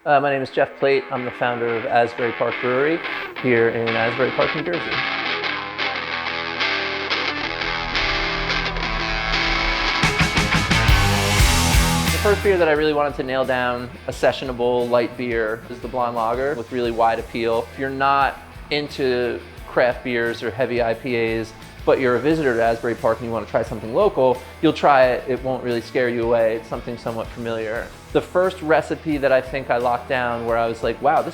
My name is Jeff Plate. I'm the founder of Asbury Park Brewery here in Asbury Park, New Jersey. The first beer that I really wanted to nail down, a sessionable light beer, is the blonde lager with really wide appeal. If you're not into craft beers or heavy IPAs, but you're a visitor to Asbury Park and you want to try something local, you'll try it. It won't really scare you away. It's something somewhat familiar. The first recipe that I think I locked down where I was like, wow,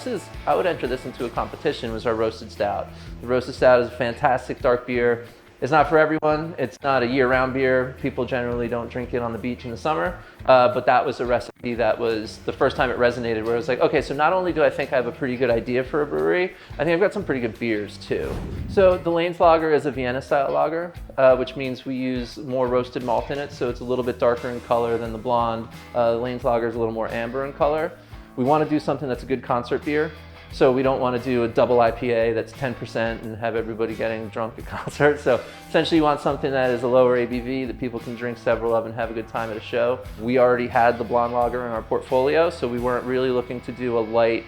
I would enter this into a competition, was our roasted stout. The roasted stout is a fantastic dark beer. It's not for everyone. It's not a year-round beer. People generally don't drink it on the beach in the summer, but that was a recipe that was the first time it resonated, where I was like, okay, so not only do I think I have a pretty good idea for a brewery, I think I've got some pretty good beers too. So the Lane's lager is a Vienna-style lager, which means we use more roasted malt in it, so it's a little bit darker in color than the blonde. Lane's lager is a little more amber in color. We want to do something that's a good concert beer. So we don't want to do a double IPA that's 10% and have everybody getting drunk at concerts. So essentially you want something that is a lower ABV that people can drink several of and have a good time at a show. We already had the blonde lager in our portfolio, so we weren't really looking to do a light,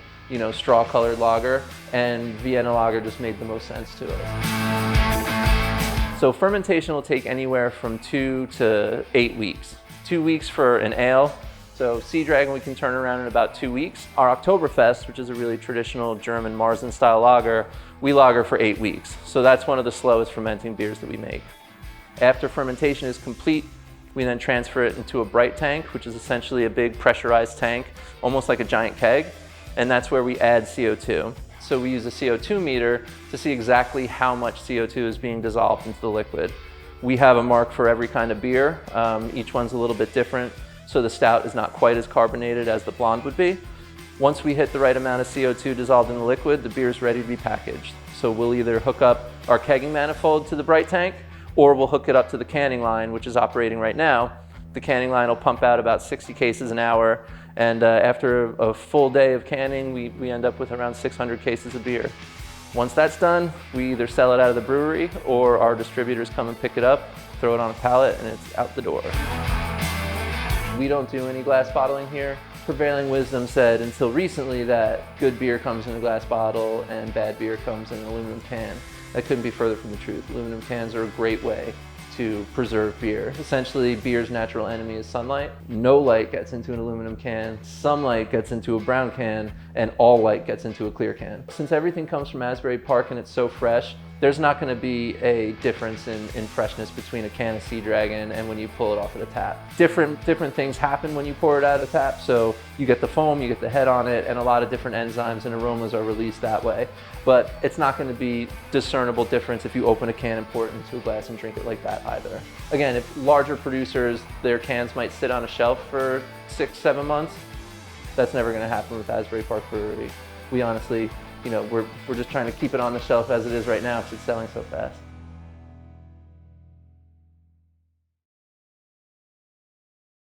straw colored lager, and Vienna lager just made the most sense to us. So fermentation will take anywhere from 2 to 8 weeks. 2 weeks for an ale. So Sea Dragon we can turn around in about 2 weeks. Our Oktoberfest, which is a really traditional German Marzen style lager, we lager for 8 weeks. So that's one of the slowest fermenting beers that we make. After fermentation is complete, we then transfer it into a bright tank, which is essentially a big pressurized tank, almost like a giant keg. And that's where we add CO2. So we use a CO2 meter to see exactly how much CO2 is being dissolved into the liquid. We have a mark for every kind of beer. Each one's a little bit different. So the stout is not quite as carbonated as the blonde would be. Once we hit the right amount of CO2 dissolved in the liquid, the beer is ready to be packaged. So we'll either hook up our kegging manifold to the bright tank, or we'll hook it up to the canning line, which is operating right now. The canning line will pump out about 60 cases an hour, and after a full day of canning, we end up with around 600 cases of beer. Once that's done, we either sell it out of the brewery, or our distributors come and pick it up, throw it on a pallet, and it's out the door. We don't do any glass bottling here. Prevailing wisdom said until recently that good beer comes in a glass bottle and bad beer comes in an aluminum can. That couldn't be further from the truth. Aluminum cans are a great way to preserve beer. Essentially, beer's natural enemy is sunlight. No light gets into an aluminum can, some light gets into a brown can, and all light gets into a clear can. Since everything comes from Asbury Park and it's so fresh, there's not going to be a difference in freshness between a can of Sea Dragon and when you pull it off of the tap. Different things happen when you pour it out of the tap, so you get the foam, you get the head on it, and a lot of different enzymes and aromas are released that way. But it's not going to be discernible difference if you open a can and pour it into a glass and drink it like that either. Again, if larger producers, their cans might sit on a shelf for 6-7 months, that's never going to happen with Asbury Park Brewery. We honestly, we're just trying to keep it on the shelf as it is right now because it's selling so fast.